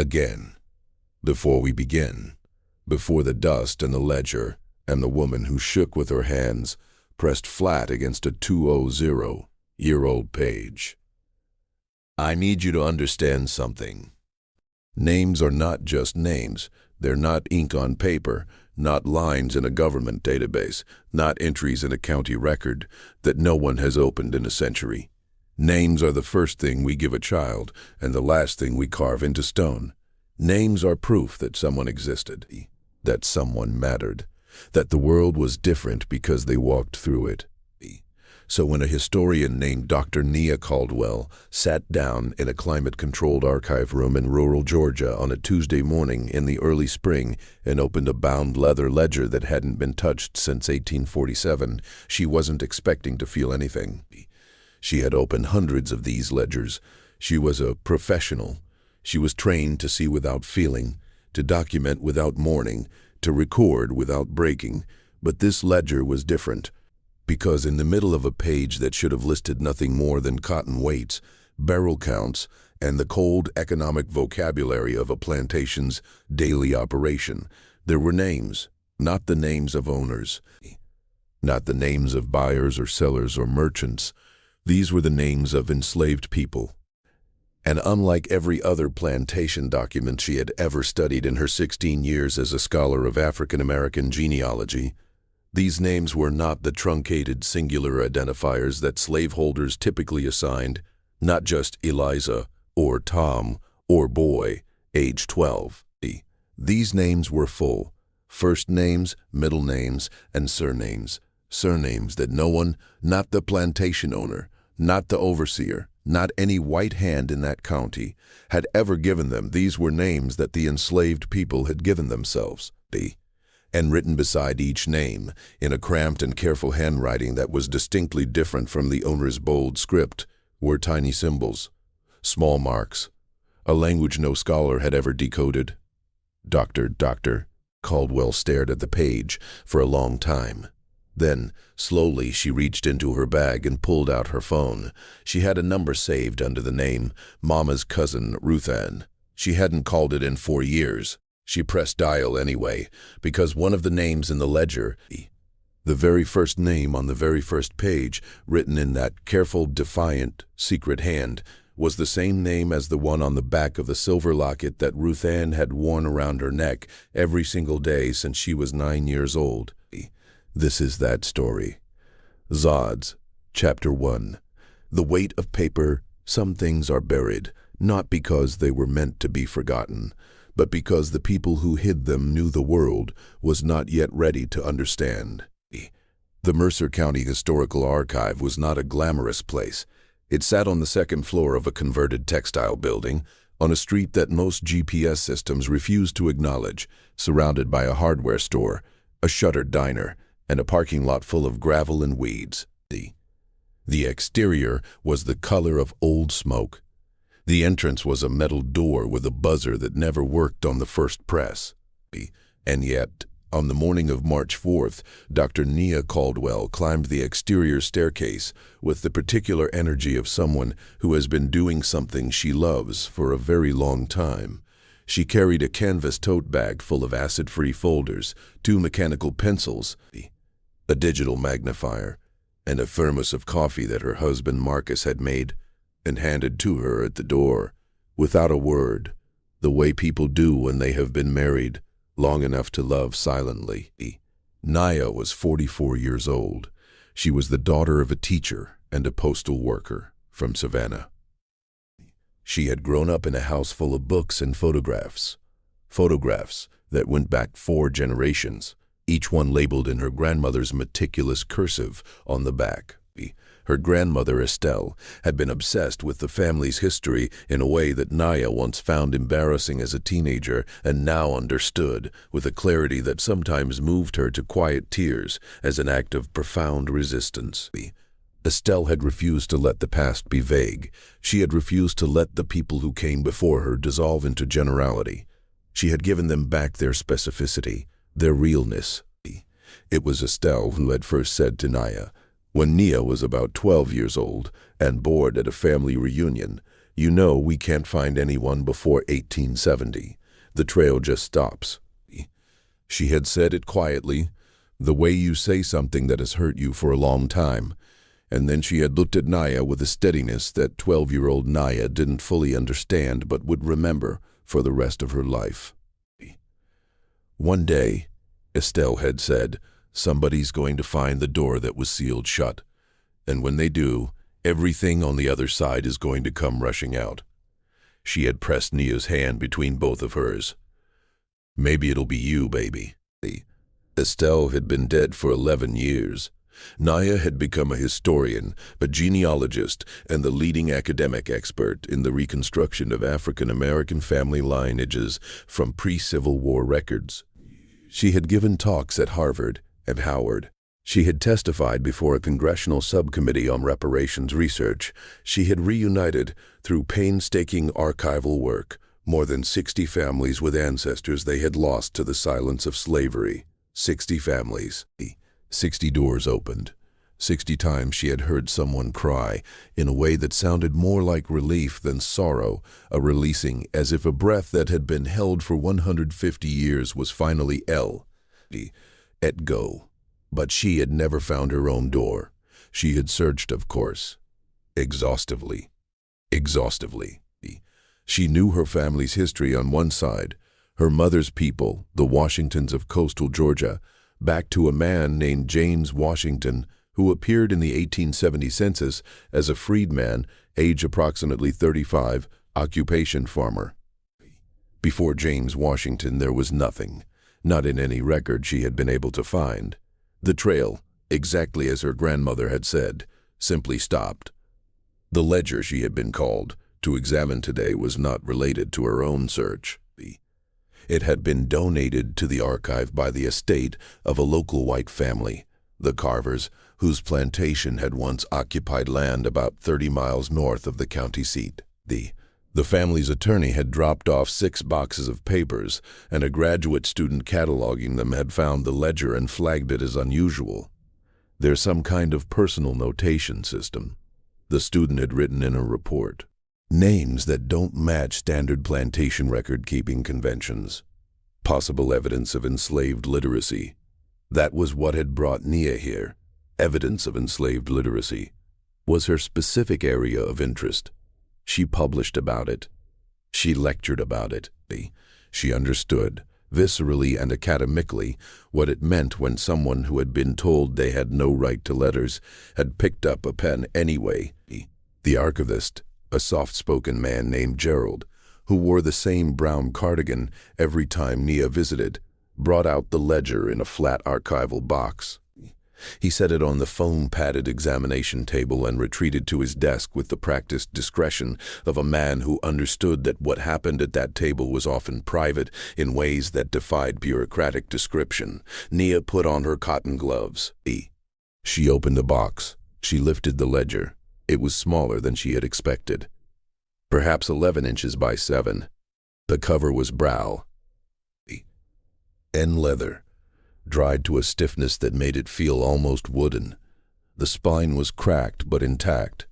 Again, before we begin, before the dust and the ledger and the woman who shook with her hands pressed flat against a 200-year-old page, I need you to understand something. Names are not just names. They're not ink on paper, not lines in a government database, not entries in a county record that no one has opened in a century. Names are the first thing we give a child and the last thing we carve into stone. Names are proof that someone existed, that someone mattered, that the world was different because they walked through it. So when a historian named Dr. Nia Caldwell sat down in a climate-controlled archive room in rural Georgia on a Tuesday morning in the early spring and opened a bound leather ledger that hadn't been touched since 1847, she wasn't expecting to feel anything. She had opened hundreds of these ledgers. She was a professional. She was trained to see without feeling, to document without mourning, to record without breaking. But this ledger was different, because in the middle of a page that should have listed nothing more than cotton weights, barrel counts, and the cold economic vocabulary of a plantation's daily operation, there were names, not the names of owners, not the names of buyers or sellers or merchants. These were the names of enslaved people. And unlike every other plantation document she had ever studied in her 16 years as a scholar of African-American genealogy, these names were not the truncated singular identifiers that slaveholders typically assigned, not just Eliza or Tom or boy, age 12. These names were full, first names, middle names, and surnames that no one, not the plantation owner, not the overseer, not any white hand in that county, had ever given them. These were names that the enslaved people had given themselves. And written beside each name, in a cramped and careful handwriting that was distinctly different from the owner's bold script, were tiny symbols, small marks, a language no scholar had ever decoded. Dr. Caldwell stared at the page for a long time. Then, slowly, she reached into her bag and pulled out her phone. She had a number saved under the name Mama's cousin, Ruth Ann. She hadn't called it in 4 years. She pressed dial anyway, because one of the names in the ledger, the very first name on the very first page, written in that careful, defiant, secret hand, was the same name as the one on the back of the silver locket that Ruth Ann had worn around her neck every single day since she was 9 years old. This is that story. Zods, Chapter 1. The weight of paper. Some things are buried, not because they were meant to be forgotten, but because the people who hid them knew the world was not yet ready to understand. The Mercer County Historical Archive was not a glamorous place. It sat on the second floor of a converted textile building, on a street that most GPS systems refused to acknowledge, surrounded by a hardware store, a shuttered diner, and a parking lot full of gravel and weeds. The exterior was the color of old smoke. The entrance was a metal door with a buzzer that never worked on the first press. And yet, on the morning of March 4th, Dr. Nia Caldwell climbed the exterior staircase with the particular energy of someone who has been doing something she loves for a very long time. She carried a canvas tote bag full of acid-free folders, 2 mechanical pencils, a digital magnifier, and a thermos of coffee that her husband Marcus had made and handed to her at the door, without a word, the way people do when they have been married long enough to love silently. Nia was 44 years old. She was the daughter of a teacher and a postal worker from Savannah. She had grown up in a house full of books and photographs that went back 4 generations, each one labeled in her grandmother's meticulous cursive on the back. Her grandmother, Estelle, had been obsessed with the family's history in a way that Nia once found embarrassing as a teenager and now understood with a clarity that sometimes moved her to quiet tears as an act of profound resistance. Estelle had refused to let the past be vague. She had refused to let the people who came before her dissolve into generality. She had given them back their specificity, their realness. It was Estelle who had first said to Nia, when Nia was about 12 years old and bored at a family reunion, You know we can't find anyone before 1870. The trail just stops. She had said it quietly, the way you say something that has hurt you for a long time. And then she had looked at Nia with a steadiness that 12-year-old Nia didn't fully understand but would remember for the rest of her life. One day, Estelle had said, somebody's going to find the door that was sealed shut. And when they do, everything on the other side is going to come rushing out. She had pressed Nia's hand between both of hers. Maybe it'll be you, baby. Estelle had been dead for 11 years. Nia had become a historian, a genealogist, and the leading academic expert in the reconstruction of African-American family lineages from pre-Civil War records. She had given talks at Harvard and Howard. She had testified before a congressional subcommittee on reparations research. She had reunited, through painstaking archival work, more than 60 families with ancestors they had lost to the silence of slavery. 60 families. 60 doors opened. 60 times she had heard someone cry in a way that sounded more like relief than sorrow, a releasing as if a breath that had been held for 150 years was finally let go. But she had never found her own door. She had searched, of course, exhaustively. She knew her family's history on one side, her mother's people, the Washingtons of coastal Georgia, back to a man named James Washington, who appeared in the 1870 census as a freedman, age approximately 35, occupation farmer. Before James Washington there was nothing, not in any record she had been able to find. The trail, exactly as her grandmother had said, simply stopped. The ledger she had been called to examine today was not related to her own search. It had been donated to the archive by the estate of a local white family, the Carvers, whose plantation had once occupied land about 30 miles north of the county seat. The family's attorney had dropped off 6 boxes of papers, and a graduate student cataloging them had found the ledger and flagged it as unusual. There's some kind of personal notation system, the student had written in a report. Names that don't match standard plantation record-keeping conventions. Possible evidence of enslaved literacy. That was what had brought Nia here. Evidence of enslaved literacy was her specific area of interest. She published about it. She lectured about it. She understood, viscerally and academically, what it meant when someone who had been told they had no right to letters had picked up a pen anyway. The archivist, a soft-spoken man named Gerald, who wore the same brown cardigan every time Nia visited, brought out the ledger in a flat archival box. He set it on the foam-padded examination table and retreated to his desk with the practiced discretion of a man who understood that what happened at that table was often private in ways that defied bureaucratic description. Nia put on her cotton gloves. She opened the box. She lifted the ledger. It was smaller than she had expected. Perhaps 11 inches by 7. The cover was brown leather, dried to a stiffness that made it feel almost wooden. The spine was cracked but intact.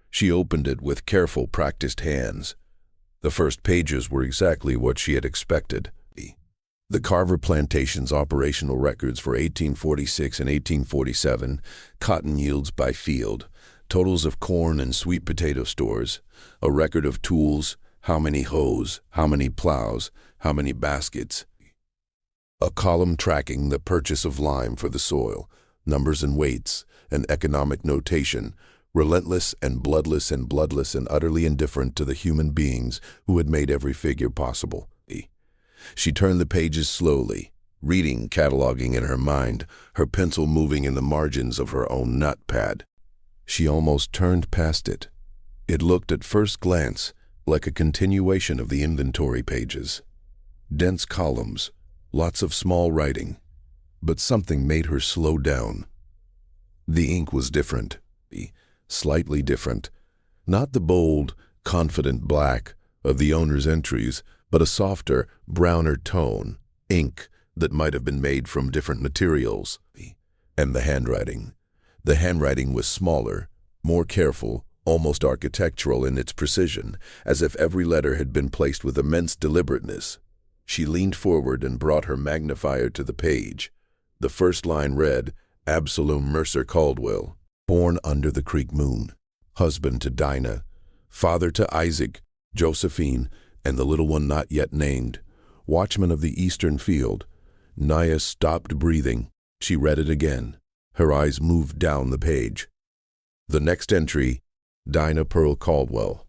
She opened it with careful, practiced hands. The first pages were exactly what she had expected. The Carver Plantation's operational records for 1846 and 1847, cotton yields by field, totals of corn and sweet potato stores, a record of tools, how many hoes, how many plows, how many baskets, a column tracking the purchase of lime for the soil, numbers and weights, and economic notation, relentless and bloodless and utterly indifferent to the human beings who had made every figure possible. She turned the pages slowly, reading, cataloging in her mind, her pencil moving in the margins of her own notepad. She almost turned past it. It looked at first glance like a continuation of the inventory pages. Dense columns, lots of small writing, but something made her slow down. The ink was different, slightly different. Not the bold, confident black of the owner's entries, but a softer, browner tone, ink that might have been made from different materials. And the handwriting. The handwriting was smaller, more careful, almost architectural in its precision, as if every letter had been placed with immense deliberateness. She leaned forward and brought her magnifier to the page. The first line read, Absalom Mercer Caldwell, born under the creek moon, husband to Dinah, father to Isaac, Josephine, and the little one not yet named, watchman of the eastern field. Nia stopped breathing. She read it again. Her eyes moved down the page. The next entry, Dinah Pearl Caldwell,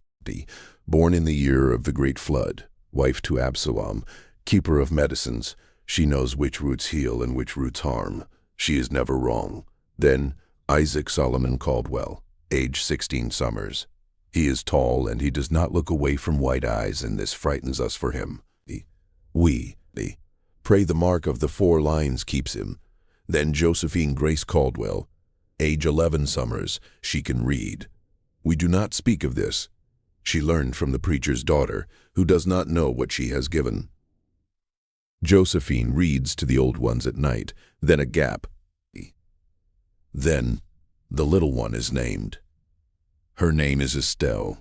born in the year of the great flood, wife to Absalom, keeper of medicines. She knows which roots heal and which roots harm. She is never wrong. Then, Isaac Solomon Caldwell, age 16 summers. He is tall and he does not look away from white eyes, and this frightens us for him. We pray the mark of the 4 lines keeps him. Then Josephine Grace Caldwell, age 11 summers. She can read. We do not speak of this. She learned from the preacher's daughter, who does not know what she has given. Josephine reads to the old ones at night, then a gap. Then, the little one is named. Her name is Estelle.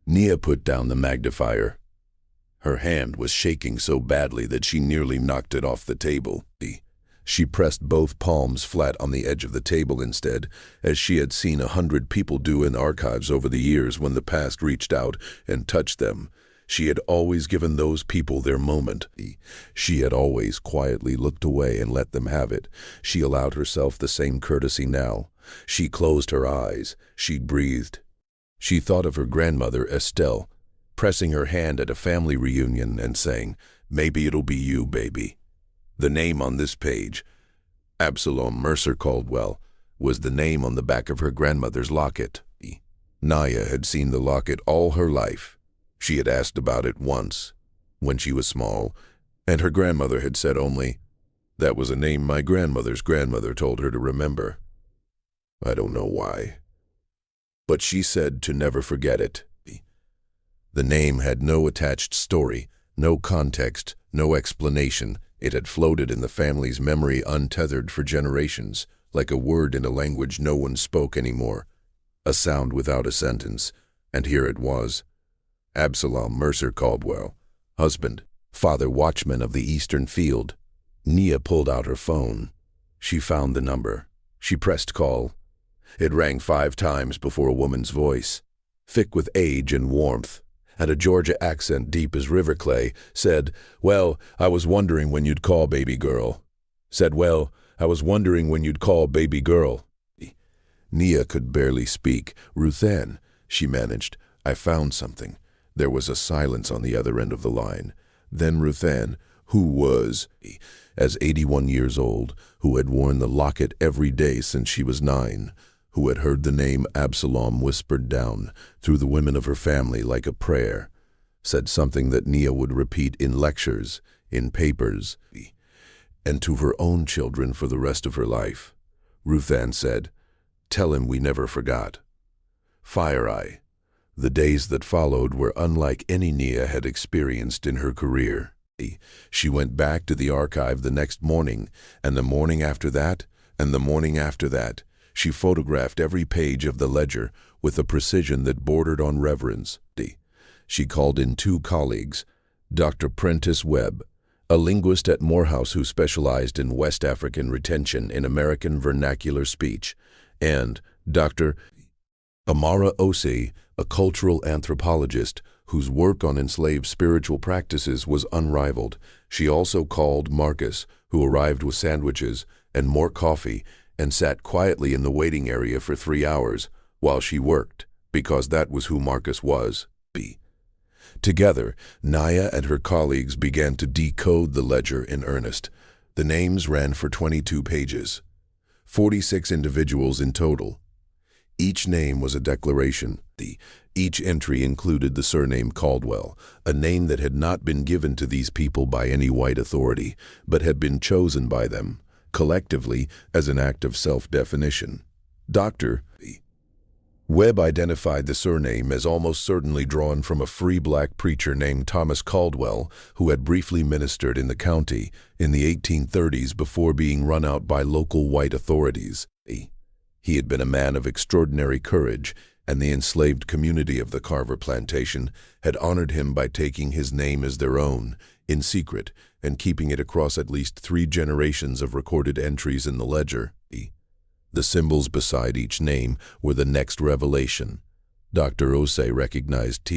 Nia put down the magnifier. Her hand was shaking so badly that she nearly knocked it off the table. She pressed both palms flat on the edge of the table instead, as she had seen 100 people do in archives over the years when the past reached out and touched them. She had always given those people their moment. She had always quietly looked away and let them have it. She allowed herself the same courtesy now. She closed her eyes. She breathed. She thought of her grandmother, Estelle, pressing her hand at a family reunion and saying, "Maybe it'll be you, baby." The name on this page, Absalom Mercer Caldwell, was the name on the back of her grandmother's locket. Nia had seen the locket all her life. She had asked about it once, when she was small, and her grandmother had said only, "That was a name my grandmother's grandmother told her to remember." I don't know why. But she said to never forget it. The name had no attached story, no context, no explanation. It had floated in the family's memory untethered for generations, like a word in a language no one spoke anymore, a sound without a sentence, and here it was. Absalom Mercer Caldwell, husband, father watchman of the eastern field. Nia pulled out her phone. She found the number. She pressed call. It rang 5 times before a woman's voice, thick with age and warmth, and a Georgia accent deep as river clay, said, "Well, I was wondering when you'd call, baby girl." Said, "Well, I was wondering when you'd call, baby girl." Nia could barely speak. "Ruthann," she managed, "I found something." There was a silence on the other end of the line. Then Ruthann, who was, as 81 years old, who had worn the locket every day since she was 9, who had heard the name Absalom whispered down through the women of her family like a prayer, said something that Nia would repeat in lectures, in papers, and to her own children for the rest of her life. Ruthann said, "Tell him we never forgot." Fire Eye. The days that followed were unlike any Nia had experienced in her career. She went back to the archive the next morning, and the morning after that, and the morning after that. She photographed every page of the ledger with a precision that bordered on reverence. She called in 2 colleagues, Dr. Prentice Webb, a linguist at Morehouse who specialized in West African retention in American vernacular speech, and Dr. Amara Osei, a cultural anthropologist whose work on enslaved spiritual practices was unrivaled. She also called Marcus, who arrived with sandwiches and more coffee and sat quietly in the waiting area for 3 hours while she worked, because that was who Marcus was. Together, Nia and her colleagues began to decode the ledger in earnest. The names ran for 22 pages, 46 individuals in total. Each name was a declaration. Each entry included the surname Caldwell, a name that had not been given to these people by any white authority, but had been chosen by them, collectively, as an act of self-definition. Dr. Webb identified the surname as almost certainly drawn from a free black preacher named Thomas Caldwell, who had briefly ministered in the county in the 1830s before being run out by local white authorities. He had been a man of extraordinary courage and the enslaved community of the Carver Plantation had honored him by taking his name as their own, in secret, and keeping it across at least 3 generations of recorded entries in the ledger. The symbols beside each name were the next revelation. Dr. Osei recognized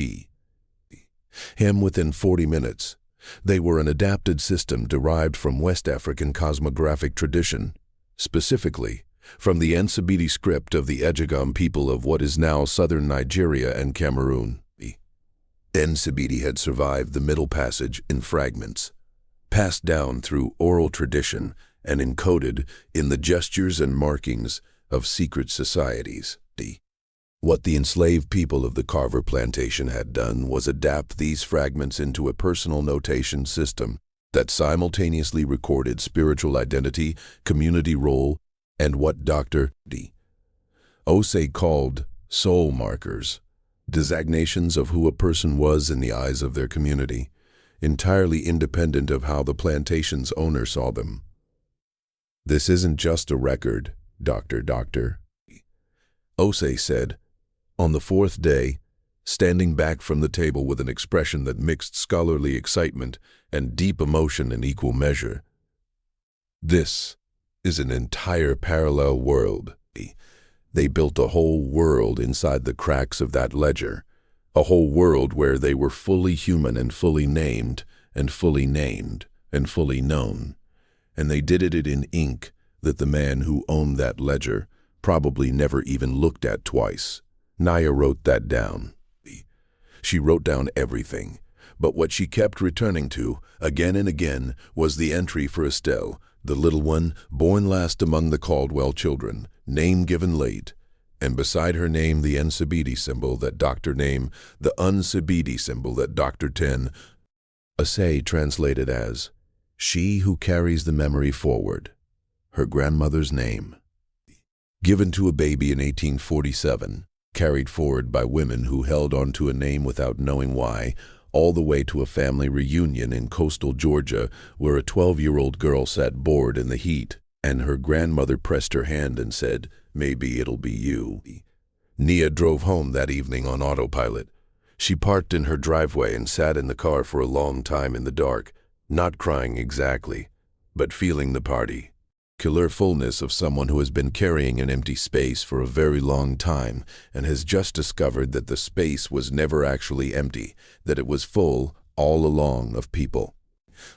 him within 40 minutes. They were an adapted system derived from West African cosmographic tradition, specifically from the Nsibidi script of the Ejegum people of what is now southern Nigeria and Cameroon. Nsibidi had survived the Middle Passage in fragments, passed down through oral tradition and encoded in the gestures and markings of secret societies. What the enslaved people of the Carver Plantation had done was adapt these fragments into a personal notation system that simultaneously recorded spiritual identity, community role, and what Dr. Osei called soul markers, designations of who a person was in the eyes of their community, entirely independent of how the plantation's owner saw them. "This isn't just a record, Dr. Osei said, on the 4th day, standing back from the table with an expression that mixed scholarly excitement and deep emotion in equal measure. "This is an entire parallel world. They built a whole world inside the cracks of that ledger, a whole world where they were fully human and fully named and fully named and fully known. And they did it in ink that the man who owned that ledger probably never even looked at twice. Nia wrote that down. She wrote down everything, but what she kept returning to, again and again, was the entry for Estelle, the little one, born last among the Caldwell children, name given late, and beside her name the Nsibidi symbol that Dr. Name, the Nsibidi symbol that Dr. Osei translated as, "She who carries the memory forward," her grandmother's name. Given to a baby in 1847, carried forward by women who held on to a name without knowing why, all the way to a family reunion in coastal Georgia where a 12-year-old girl sat bored in the heat, and her grandmother pressed her hand and said, "Maybe it'll be you." Nia drove home that evening on autopilot. She parked in her driveway and sat in the car for a long time in the dark, not crying exactly, but feeling the particular fullness of someone who has been carrying an empty space for a very long time and has just discovered that the space was never actually empty, that it was full all along of people.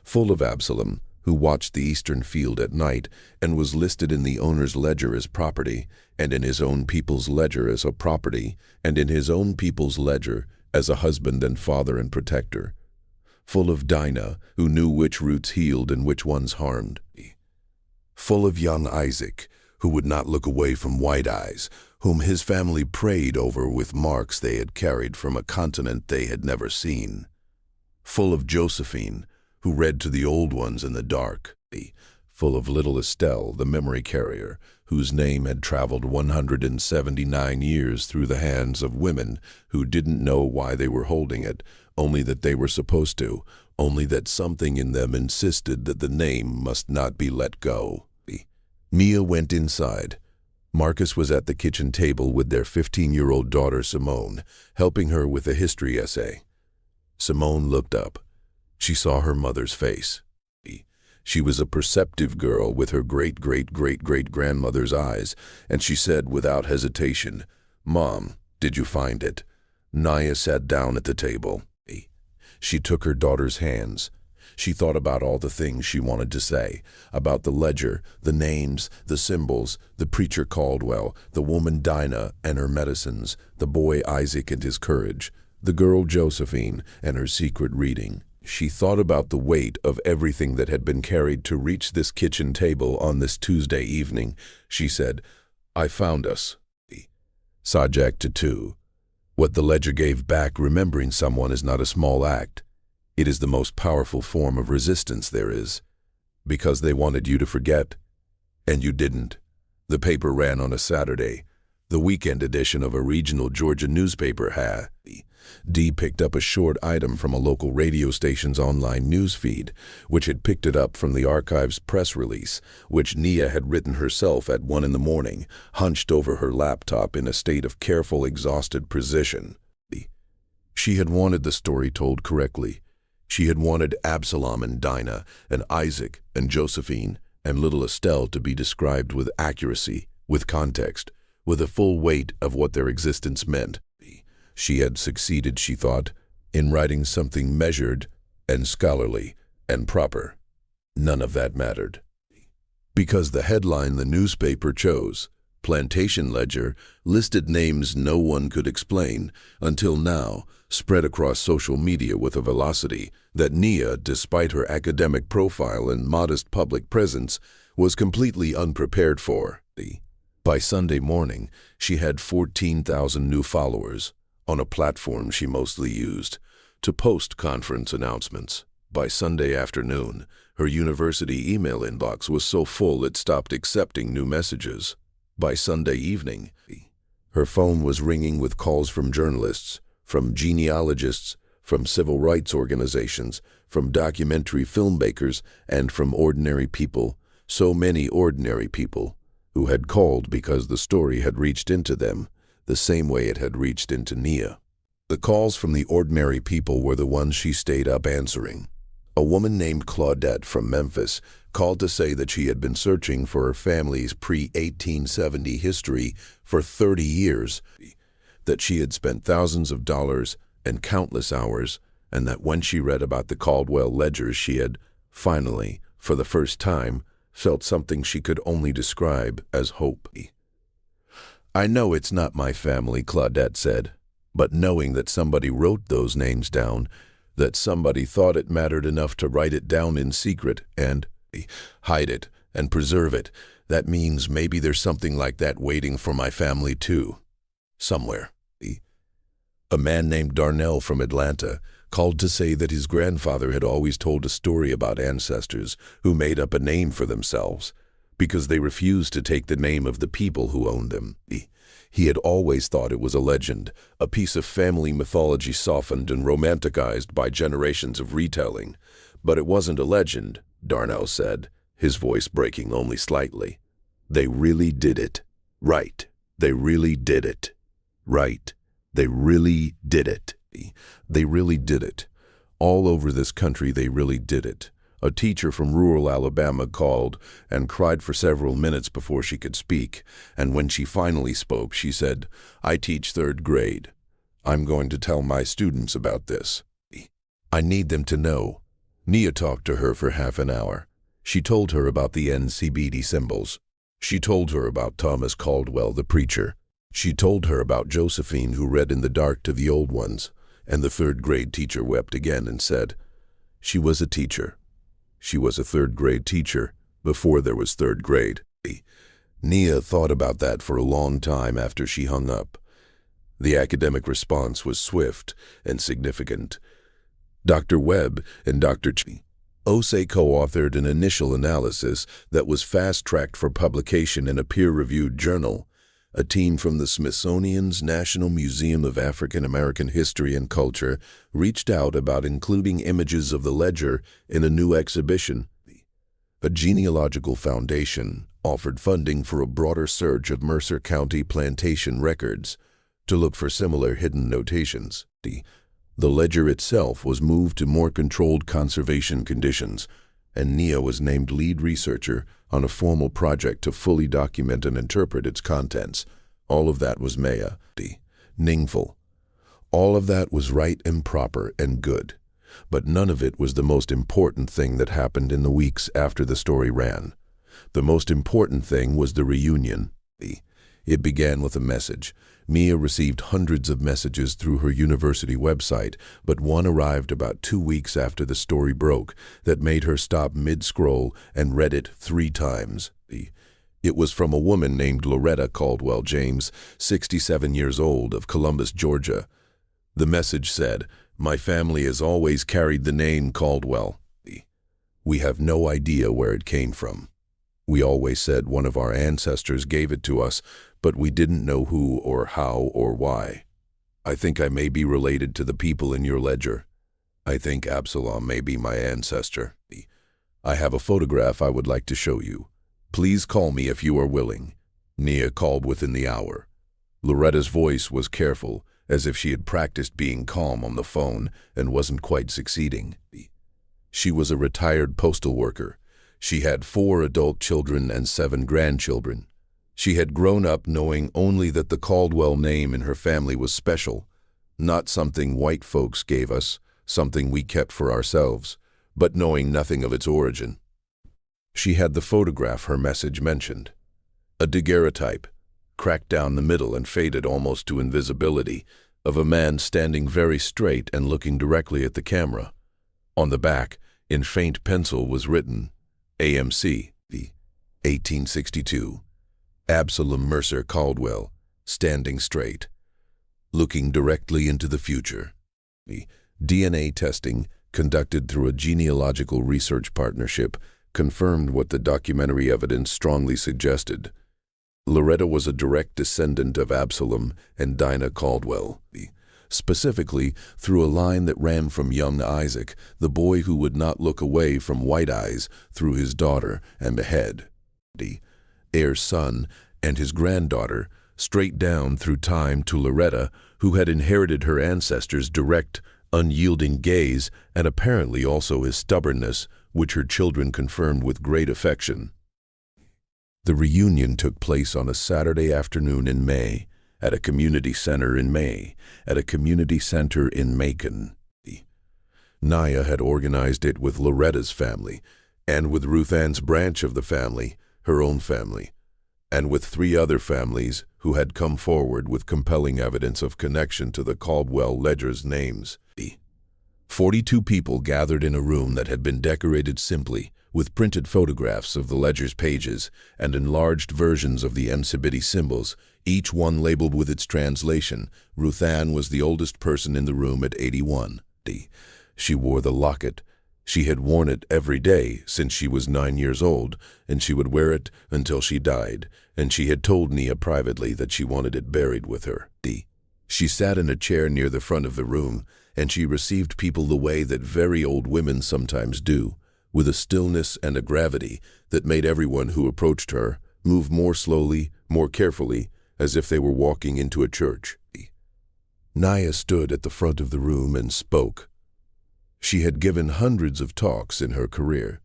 Full of Absalom, who watched the eastern field at night and was listed in the owner's ledger as property, and in his own people's ledger as a property, and in his own people's ledger as a husband and father and protector. Full of Dinah, who knew which roots healed and which ones harmed. Full of young Isaac, who would not look away from white eyes, whom his family prayed over with marks they had carried from a continent they had never seen. Full of Josephine, who read to the old ones in the dark. Full of little Estelle, the memory carrier, whose name had traveled 179 years through the hands of women who didn't know why they were holding it, only that they were supposed to, only that something in them insisted that the name must not be let go. Nia went inside. Marcus was at the kitchen table with their 15-year-old daughter Simone, helping her with a history essay. Simone looked up. She saw her mother's face. She was a perceptive girl with her great-great-great-great-grandmother's eyes, and she said without hesitation, "Mom, did you find it?" Nia sat down at the table. She took her daughter's hands. She thought about all the things she wanted to say, about the ledger, the names, the symbols, the preacher Caldwell, the woman Dinah and her medicines, the boy Isaac and his courage, the girl Josephine and her secret reading. She thought about the weight of everything that had been carried to reach this kitchen table on this Tuesday evening. She said, "I found us." Subject to 2. What the ledger gave back, remembering someone, is not a small act. It is the most powerful form of resistance there is. Because they wanted you to forget, and you didn't. The paper ran on a Saturday. The weekend edition of a regional Georgia newspaper had. Dee picked up a short item from a local radio station's online news feed, which had picked it up from the archive's press release, which Nia had written herself at 1 in the morning, hunched over her laptop in a state of careful, exhausted precision. She had wanted the story told correctly. She had wanted Absalom and Dinah and Isaac and Josephine and little Estelle to be described with accuracy, with context, with the full weight of what their existence meant. She had succeeded, she thought, in writing something measured and scholarly and proper. None of that mattered. Because the headline the newspaper chose, Plantation Ledger, listed names no one could explain until now, spread across social media with a velocity that Nia, despite her academic profile and modest public presence, was completely unprepared for. By Sunday morning, she had 14,000 new followers on a platform she mostly used to post conference announcements. By Sunday afternoon, her university email inbox was so full it stopped accepting new messages. By Sunday evening, her phone was ringing with calls from journalists, from genealogists, from civil rights organizations, from documentary filmmakers, and from ordinary people, so many ordinary people, who had called because the story had reached into them, the same way it had reached into Nia. The calls from the ordinary people were the ones she stayed up answering. A woman named Claudette from Memphis called to say that she had been searching for her family's pre-1870 history for 30 years, that she had spent thousands of dollars and countless hours, and that when she read about the Caldwell ledgers she had, finally, for the first time, felt something she could only describe as hope. "I know it's not my family," Claudette said, "but knowing that somebody wrote those names down, that somebody thought it mattered enough to write it down in secret and hide it and preserve it, that means maybe there's something like that waiting for my family too. Somewhere." A man named Darnell from Atlanta called to say that his grandfather had always told a story about ancestors who made up a name for themselves because they refused to take the name of the people who owned them. He had always thought it was a legend, a piece of family mythology softened and romanticized by generations of retelling. But it wasn't a legend, Darnell said, his voice breaking only slightly. They really did it. Right. They really did it. Right. They really did it. They really did it. All over this country they really did it. A teacher from rural Alabama called and cried for several minutes before she could speak, and when she finally spoke, she said, "I teach 3rd grade. I'm going to tell my students about this. I need them to know." Nia talked to her for half an hour. She told her about the Nsibidi symbols. She told her about Thomas Caldwell, the preacher. She told her about Josephine, who read in the dark to the old ones, and the 3rd grade teacher wept again and said, "She was a teacher. She was a 3rd grade teacher before there was 3rd grade." Nia thought about that for a long time after she hung up. The academic response was swift and significant. Dr. Webb and Dr. Osei co-authored an initial analysis that was fast-tracked for publication in a peer-reviewed journal. A team from the Smithsonian's National Museum of African American History and Culture reached out about including images of the ledger in a new exhibition. A genealogical foundation offered funding for a broader search of Mercer County plantation records to look for similar hidden notations. The ledger itself was moved to more controlled conservation conditions, and Nia was named lead researcher on a formal project to fully document and interpret its contents. All of that was meaningful. All of that was right and proper and good. But none of it was the most important thing that happened in the weeks after the story ran. The most important thing was the reunion. It began with a message. Nia received hundreds of messages through her university website, but one arrived about 2 weeks after the story broke that made her stop mid-scroll and read it 3 times. It was from a woman named Loretta Caldwell James, 67 years old, of Columbus, Georgia. The message said, "My family has always carried the name Caldwell. We have no idea where it came from. We always said one of our ancestors gave it to us, but we didn't know who or how or why. I think I may be related to the people in your ledger. I think Absalom may be my ancestor. I have a photograph I would like to show you. Please call me if you are willing. Nia called within the hour. Loretta's voice was careful, as if she had practiced being calm on the phone and wasn't quite succeeding. She was a retired postal worker. She had 4 adult children and 7 grandchildren. She had grown up knowing only that the Caldwell name in her family was special, not something white folks gave us, something we kept for ourselves, but knowing nothing of its origin. She had the photograph her message mentioned. A daguerreotype, cracked down the middle and faded almost to invisibility, of a man standing very straight and looking directly at the camera. On the back, in faint pencil, was written, AMC, 1862. Absalom Mercer Caldwell, standing straight, looking directly into the future. The DNA testing, conducted through a genealogical research partnership, confirmed what the documentary evidence strongly suggested. Loretta was a direct descendant of Absalom and Dinah Caldwell, specifically through a line that ran from young Isaac, the boy who would not look away from white eyes, through his daughter and ahead, the heir's son and his granddaughter, straight down through time to Loretta, who had inherited her ancestors' direct, unyielding gaze and apparently also his stubbornness, which her children confirmed with great affection. The reunion took place on a Saturday afternoon in May, at a community center in Macon. Nia had organized it with Loretta's family, and with Ruth Ann's branch of the family, her own family, and with 3 other families who had come forward with compelling evidence of connection to the Caldwell ledger's names. 42 people gathered in a room that had been decorated simply, with printed photographs of the ledger's pages and enlarged versions of the Nsibidi symbols, each one labeled with its translation. Ruth Ann was the oldest person in the room at 81. She wore the locket. She had worn it every day since she was 9 years old, and she would wear it until she died, and she had told Nia privately that she wanted it buried with her. She sat in a chair near the front of the room, and she received people the way that very old women sometimes do, with a stillness and a gravity that made everyone who approached her move more slowly, more carefully, as if they were walking into a church. Nia stood at the front of the room and spoke. She had given hundreds of talks in her career.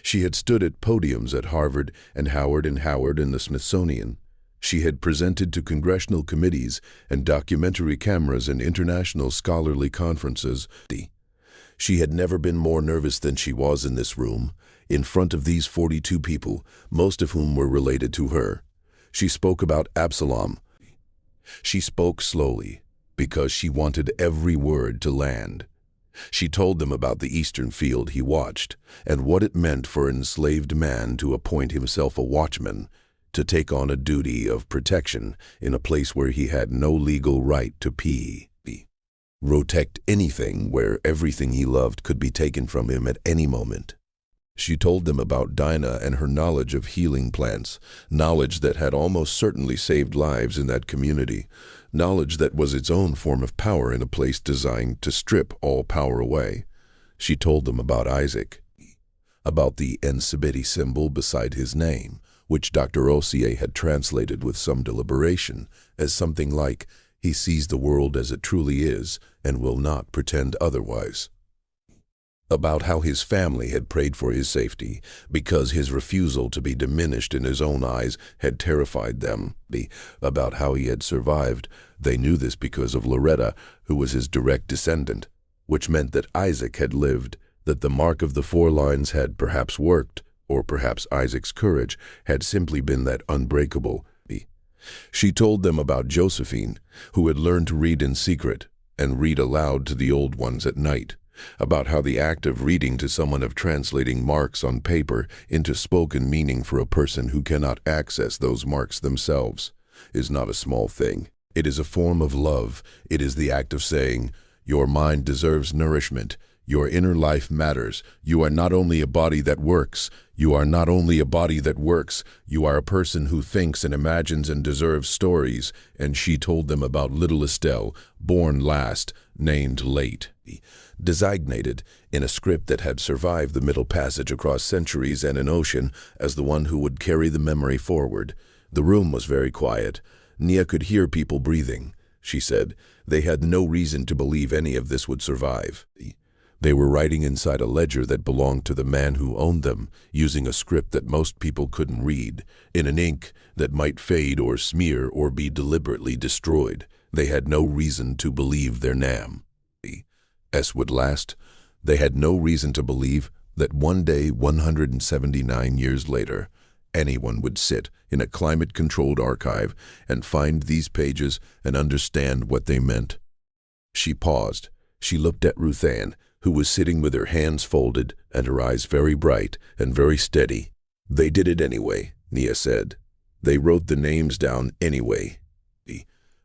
She had stood at podiums at Harvard and Howard and the Smithsonian. She had presented to congressional committees and documentary cameras and international scholarly conferences. She had never been more nervous than she was in this room, in front of these 42 people, most of whom were related to her. She spoke about Absalom. She spoke slowly, because she wanted every word to land. She told them about the eastern field he watched, and what it meant for an enslaved man to appoint himself a watchman, to take on a duty of protection in a place where he had no legal right to protect anything, where everything he loved could be taken from him at any moment. She told them about Dinah and her knowledge of healing plants, knowledge that had almost certainly saved lives in that community, knowledge that was its own form of power in a place designed to strip all power away. She told them about Isaac, about the Nsibidi symbol beside his name, which Dr. Osier had translated with some deliberation as something like, "He sees the world as it truly is and will not pretend otherwise." About how his family had prayed for his safety, because his refusal to be diminished in his own eyes had terrified them. About how he had survived. They knew this because of Loretta, who was his direct descendant, which meant that Isaac had lived, that the mark of the 4 lines had perhaps worked, or perhaps Isaac's courage had simply been that unbreakable. She told them about Josephine, who had learned to read in secret and read aloud to the old ones at night, about how the act of reading to someone, of translating marks on paper into spoken meaning for a person who cannot access those marks themselves, is not a small thing. It is a form of love. It is the act of saying, your mind deserves nourishment, your inner life matters, you are not only a body that works, You are not only a body that works, you are a person who thinks and imagines and deserves stories. And she told them about little Estelle, born last, named late, designated in a script that had survived the Middle Passage across centuries and an ocean as the one who would carry the memory forward. The room was very quiet. Nia could hear people breathing. She said they had no reason to believe any of this would survive. They were writing inside a ledger that belonged to the man who owned them, using a script that most people couldn't read, in an ink that might fade or smear or be deliberately destroyed. They had no reason to believe their name would last. They had no reason to believe that one day, 179 years later, anyone would sit in a climate-controlled archive and find these pages and understand what they meant. She paused. She looked at Ruth Ann, who was sitting with her hands folded and her eyes very bright and very steady. They did it anyway, Nia said. They wrote the names down anyway,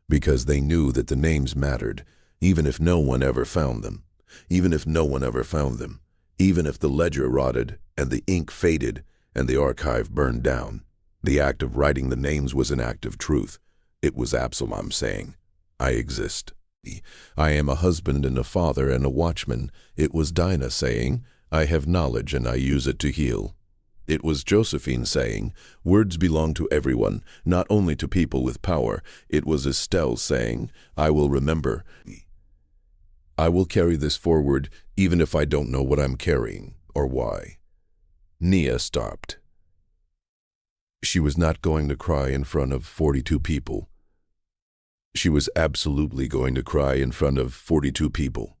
because they knew that the names mattered, even if no one ever found them, even if no one ever found them, even if the ledger rotted and the ink faded and the archive burned down. The act of writing the names was an act of truth. It was Absalom saying, "I exist. I am a husband and a father and a watchman." It was Dinah saying, "I have knowledge and I use it to heal." It was Josephine saying, "Words belong to everyone, not only to people with power." It was Estelle saying, "I will remember. I will carry this forward even if I don't know what I'm carrying or why." Nia stopped. She was not going to cry in front of 42 people. She was absolutely going to cry in front of 42 people.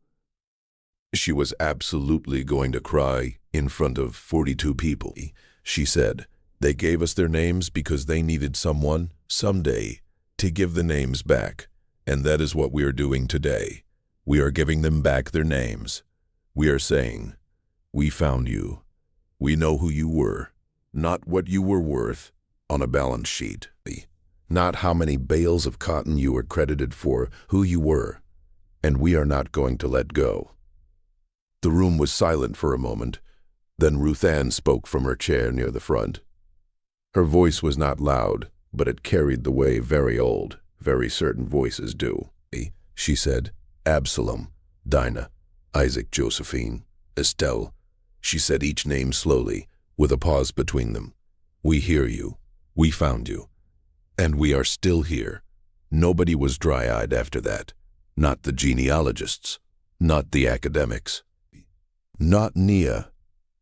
She was absolutely going to cry in front of 42 people. She said, "They gave us their names because they needed someone, someday, to give the names back. And that is what we are doing today. We are giving them back their names. We are saying, we found you. We know who you were, not what you were worth on a balance sheet. Not how many bales of cotton you were credited for, who you were. And we are not going to let go." The room was silent for a moment. Then Ruth Ann spoke from her chair near the front. Her voice was not loud, but it carried the way very old, very certain voices do. She said, "Absalom, Dinah, Isaac, Josephine, Estelle." She said each name slowly, with a pause between them. "We hear you. We found you. And we are still here." Nobody was dry-eyed after that. Not the genealogists. Not the academics. Not Nia.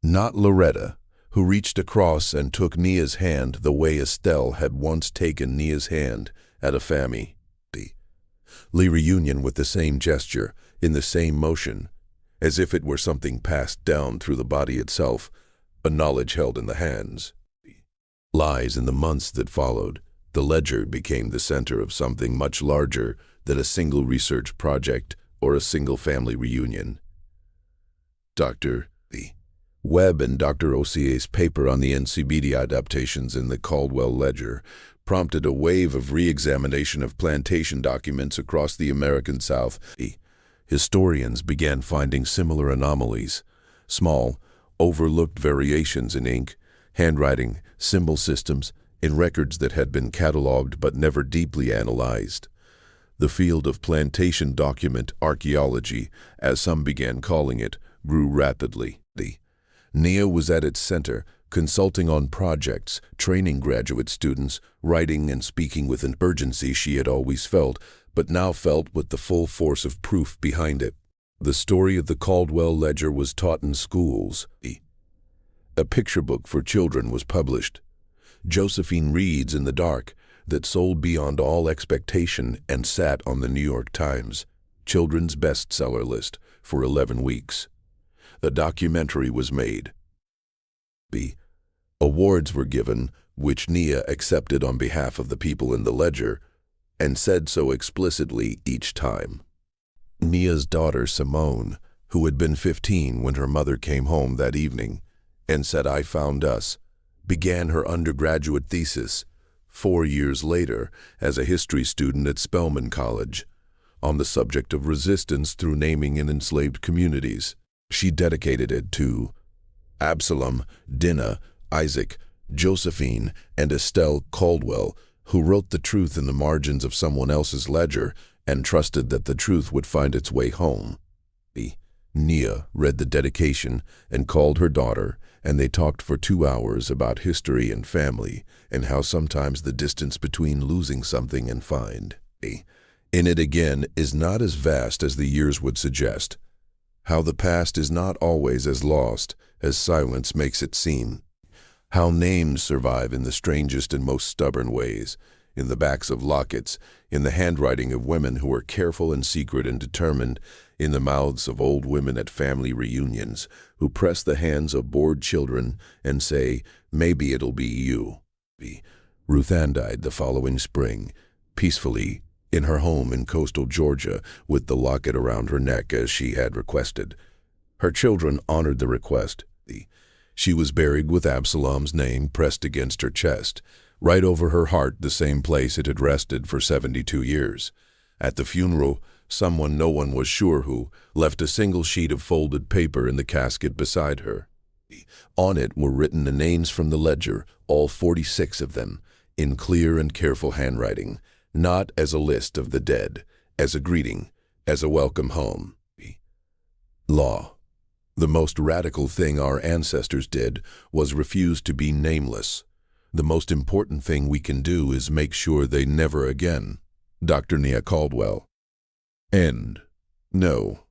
Not Loretta, who reached across and took Nia's hand the way Estelle had once taken Nia's hand at a family reunion, with the same gesture, in the same motion, as if it were something passed down through the body itself, a knowledge held in the hands. Lies in the months that followed. The ledger became the center of something much larger than a single research project or a single family reunion. Dr. Webb and Dr. Osie's paper on the Nsibidi adaptations in the Caldwell ledger prompted a wave of re-examination of plantation documents across the American South. Historians began finding similar anomalies, small, overlooked variations in ink, handwriting, symbol systems, in records that had been cataloged but never deeply analyzed. The field of plantation document archaeology, as some began calling it, grew rapidly. Nia was at its center, consulting on projects, training graduate students, writing and speaking with an urgency she had always felt, but now felt with the full force of proof behind it. The story of the Caldwell ledger was taught in schools. A picture book for children was published. Josephine Reads in the Dark, that sold beyond all expectation and sat on the New York Times children's bestseller list for 11 weeks. A documentary was made. Awards were given, which Nia accepted on behalf of the people in the ledger, and said so explicitly each time. Nia's daughter Simone, who had been 15 when her mother came home that evening and said, "I found us," began her undergraduate thesis 4 years later as a history student at Spelman College on the subject of resistance through naming in enslaved communities. She dedicated it to Absalom, Dinah, Isaac, Josephine, and Estelle Caldwell, who wrote the truth in the margins of someone else's ledger and trusted that the truth would find its way home. Nia read the dedication and called her daughter, and they talked for 2 hours about history and family and how sometimes the distance between losing something and find in it again is not as vast as the years would suggest. How the past is not always as lost as silence makes it seem. How names survive in the strangest and most stubborn ways, in the backs of lockets, in the handwriting of women who are careful and secret and determined, in the mouths of old women at family reunions who press the hands of bored children and say, "Maybe it'll be you." Ruth Ann died the following spring, peacefully, in her home in coastal Georgia, with the locket around her neck as she had requested. Her children honored the request. She was buried with Absalom's name pressed against her chest, right over her heart, the same place it had rested for 72 years. At the funeral, someone, no one was sure who, left a single sheet of folded paper in the casket beside her. On it were written the names from the ledger, all 46 of them, in clear and careful handwriting, not as a list of the dead, as a greeting, as a welcome home. Law. The most radical thing our ancestors did was refuse to be nameless. The most important thing we can do is make sure they never again. Dr. Nia Caldwell. End. No.